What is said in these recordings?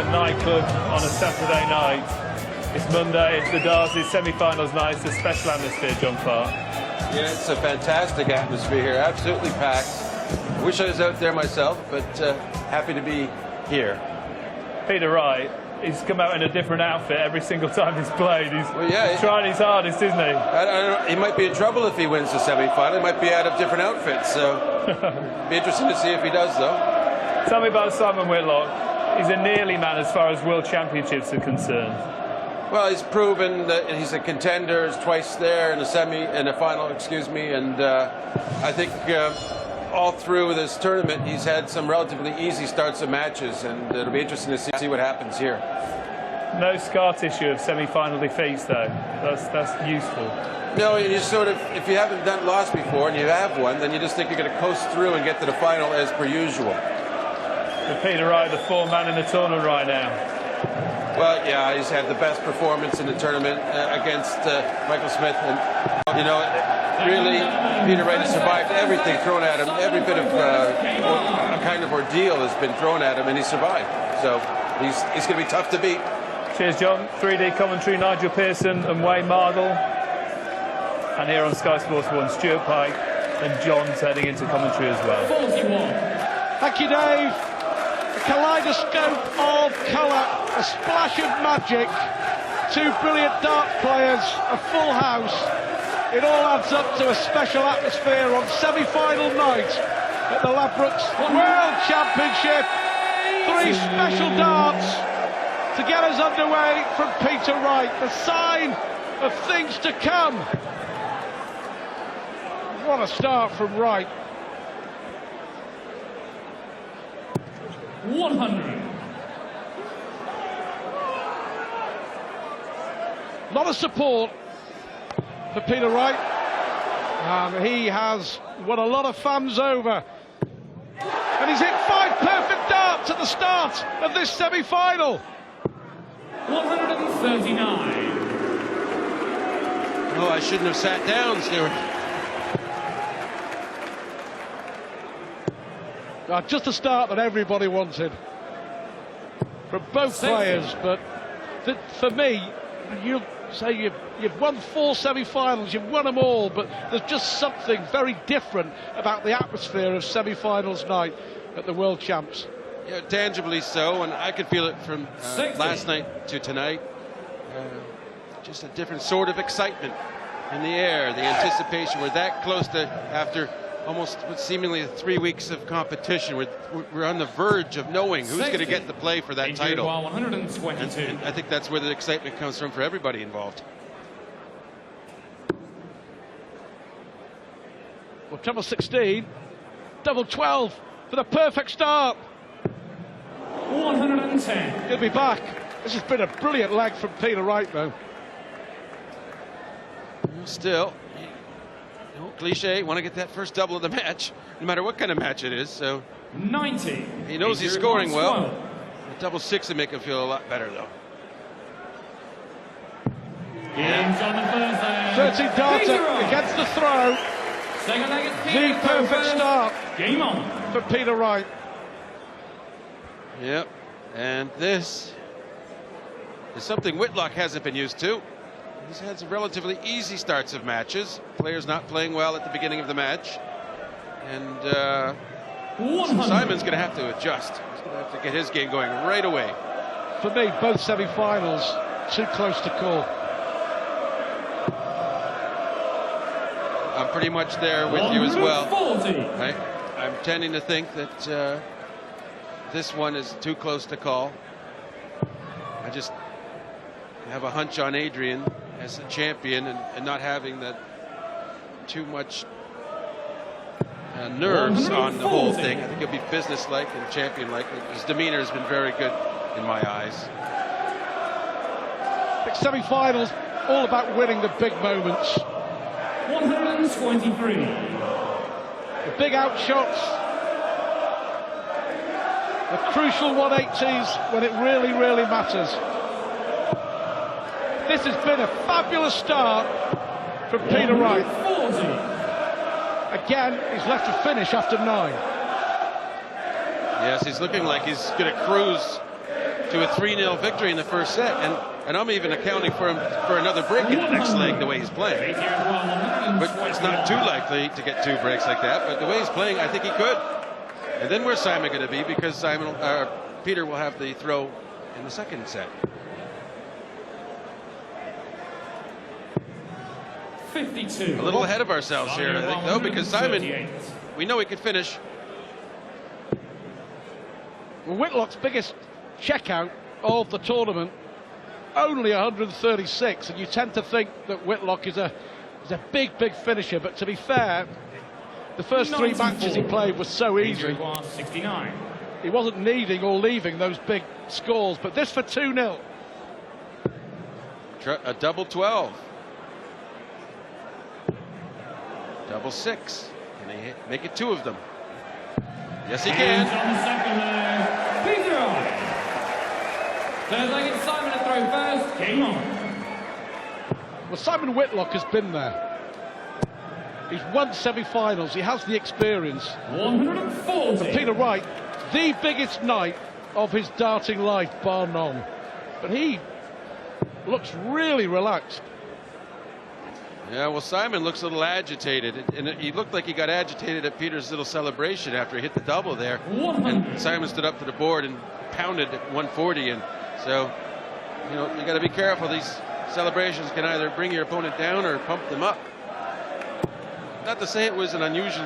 a nightclub on a Saturday night. It's Monday, it's the Darcy's semi-finals night. It's a special atmosphere, John Farr. Yeah, it's a fantastic atmosphere here, absolutely packed. I wish I was out there myself, but happy to be here. Peter Wright, he's come out in a different outfit every single time he's played. He's trying his hardest, isn't he? I don't know, he might be in trouble if he wins the semi-final. He might be out of different outfits, so be interesting to see if he does, though. Tell me about Simon Whitlock. He's a nearly man as far as World Championships are concerned. Well, he's proven that he's a contender. He's twice there in a final, and I think all through this tournament he's had some relatively easy starts of matches, and it'll be interesting to see what happens here. No scar tissue of semi-final defeats, though. That's useful. No, you sort of, if you haven't lost before and you have one, then you just think you're going to coast through and get to the final as per usual. But Peter Wright, the form man in the tournament right now. Well, yeah, he's had the best performance in the tournament against Michael Smith, and you know, really, Peter Wright has survived everything thrown at him. Every bit of a kind of ordeal has been thrown at him, and he survived. So he's going to be tough to beat. Cheers, John. 3D commentary, Nigel Pearson and Wayne Mardle. And here on Sky Sports 1, Stuart Pike and John's heading into commentary as well. 41. Thank you, Dave. A kaleidoscope of colour, a splash of magic, two brilliant dart players, a full house. It all adds up to a special atmosphere on semi-final night at the Ladbrokes World Championship. Three special darts to get us underway from Peter Wright, the sign of things to come. What a start from Wright. 100. Lot of support for Peter Wright. He has won a lot of fans over. And he's hit 5 perfect darts at the start of this semi-final. 139. Oh, I shouldn't have sat down, Stuart. Just a start that everybody wanted from both players, but for me, you'll say you've won 4 semi-finals, you've won them all, but there's just something very different about the atmosphere of semi-finals night at the World Champs. Yeah, tangibly so, and I could feel it from last night to tonight. Just a different sort of excitement in the air, the anticipation. We're that close to, after almost seemingly 3 weeks of competition, we're on the verge of knowing who's going to get the play for that title. 122. And I think that's where the excitement comes from for everybody involved. Well, treble 16, double 12 for the perfect start. 110. He'll be back. This has been a brilliant leg from Peter Wright, though. Still, cliche, want to get that first double of the match, no matter what kind of match it is. So 90. He knows he's scoring well. The double 6 would make him feel a lot better, though. Games on the Thursday. 13 darter against the throw. The perfect start. Game on for Peter Wright. Yep, and this is something Whitlock hasn't been used to. He's had some relatively easy starts of matches. Players not playing well at the beginning of the match. And Simon's going to have to adjust. He's going to have to get his game going right away. For me, both semi-finals too close to call. I'm pretty much there with you as well. 40. I'm tending to think that this one is too close to call. I just have a hunch on Adrian as a champion, and not having that too much nerves on the whole thing. I think he'll be business-like and champion-like. His demeanor has been very good in my eyes. Big semi-finals, all about winning the big moments. 123. The big outshots. The crucial 180s when it really, really matters. This has been a fabulous start from Peter Wright. 40. Again, he's left to finish after 9. Yes, he's looking like he's going to cruise to a 3-0 victory in the first set, and I'm even accounting for him for another break in the next leg the way he's playing. But it's not too likely to get 2 breaks like that, but the way he's playing, I think he could. And then where's Simon going to be? Because Peter will have the throw in the second set. 52. A little ahead of ourselves here, I think, though, because Simon, we know he could finish. Well, Whitlock's biggest checkout of the tournament, only 136, and you tend to think that Whitlock is a big finisher, but to be fair, the first 3 matches he played were so easy. 69. He wasn't needing or leaving those big scores, but this for 2-0. A double 12. Double 6. Can he make it 2 of them? Yes, he can. On the second leg, Peter Wright. Third leg, it's Simon to throw first. Game on. Well, Simon Whitlock has been there. He's won semi-finals. He has the experience. 140. And Peter Wright, the biggest night of his darting life, bar none. But he looks really relaxed. Yeah, well, Simon looks a little agitated, and he looked like he got agitated at Peter's little celebration after he hit the double there. And Simon stood up to the board and pounded at 140, and so, you know, you got to be careful. These celebrations can either bring your opponent down or pump them up. Not to say it was an unusual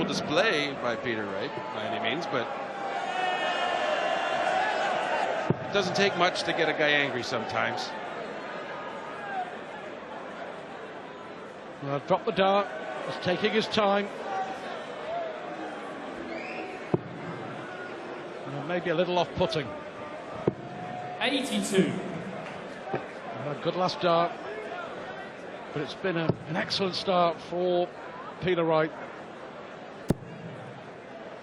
display by Peter Wright by any means, but it doesn't take much to get a guy angry sometimes. Well, dropped the dart. He's taking his time. Maybe a little off-putting. 82. A good last dart. But it's been an excellent start for Peter Wright.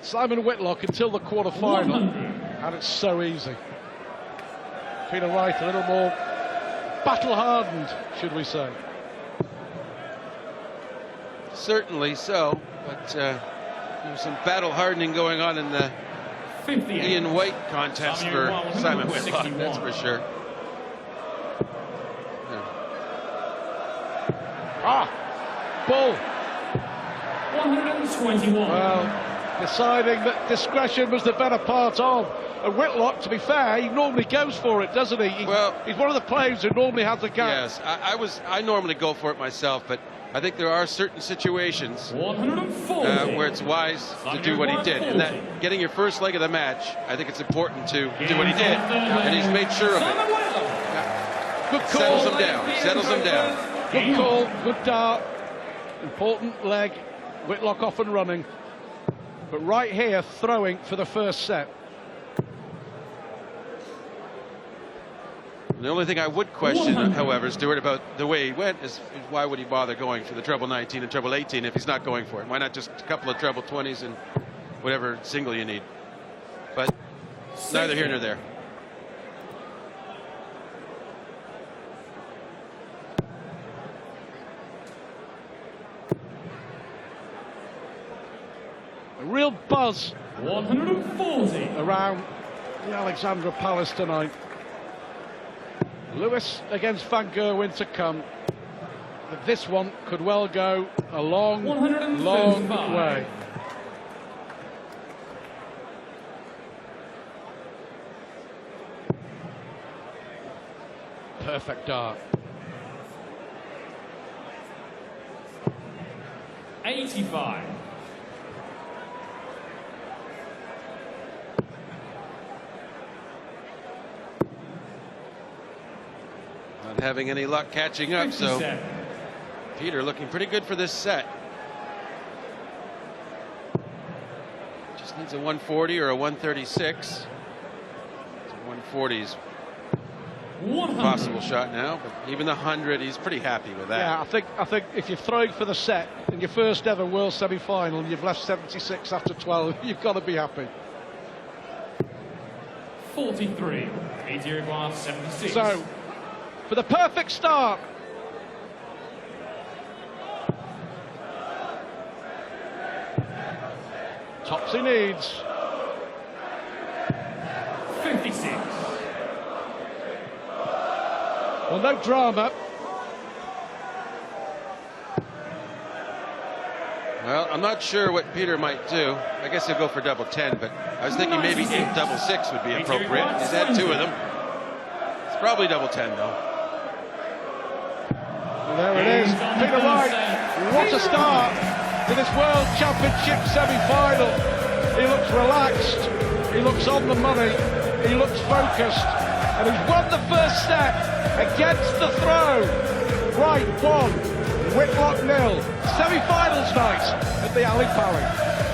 Simon Whitlock until the quarter-final. And it's so easy. Peter Wright a little more battle-hardened, should we say. Certainly so, but there was some battle hardening going on in the 58. Ian White contest for Simon Whitlock, that's for sure. Ball. 121. Well, deciding that discretion was the better part of. And Whitlock, to be fair, he normally goes for it, doesn't he? He's one of the players who normally has a gap. Yes, I normally go for it myself, but I think there are certain situations where it's wise to do what he did, and that getting your first leg of the match, I think it's important to do what he did, and he's made sure of it. Good call. Settles him down. Good call, good dart, important leg. Whitlock off and running, but right here throwing for the first set. The only thing I would question, however, Stuart, about the way he went is why would he bother going for the treble 19 and treble 18 if he's not going for it? Why not just a couple of treble 20s and whatever single you need? But neither here nor there. A real buzz 140 around the Alexandra Palace tonight. Lewis against Van Gerwen to come. But this one could well go a long, long way. Perfect dart. 85. Not having any luck catching up, so Peter looking pretty good for this set. Just needs a 140 or a 136. So 140's possible shot now, but even the 100, he's pretty happy with that. Yeah, I think if you're throwing for the set in your first ever World semi-final and you've left 76 after 12, you've got to be happy. 43. 80 requires 76. So, for the perfect start. Tops he needs. no drama. Well, I'm not sure what Peter might do. I guess he'll go for double 10, but I was thinking maybe 8 double 6 would be appropriate. He's had 2 of them. It's probably double 10 though. And there it is, Peter Wright. What a start to this World Championship semi-final. He looks relaxed, he looks on the money, he looks focused, and he's won the first set against the throw. Wright 1, Whitlock 0. Semi-finals night at the Ali Pally.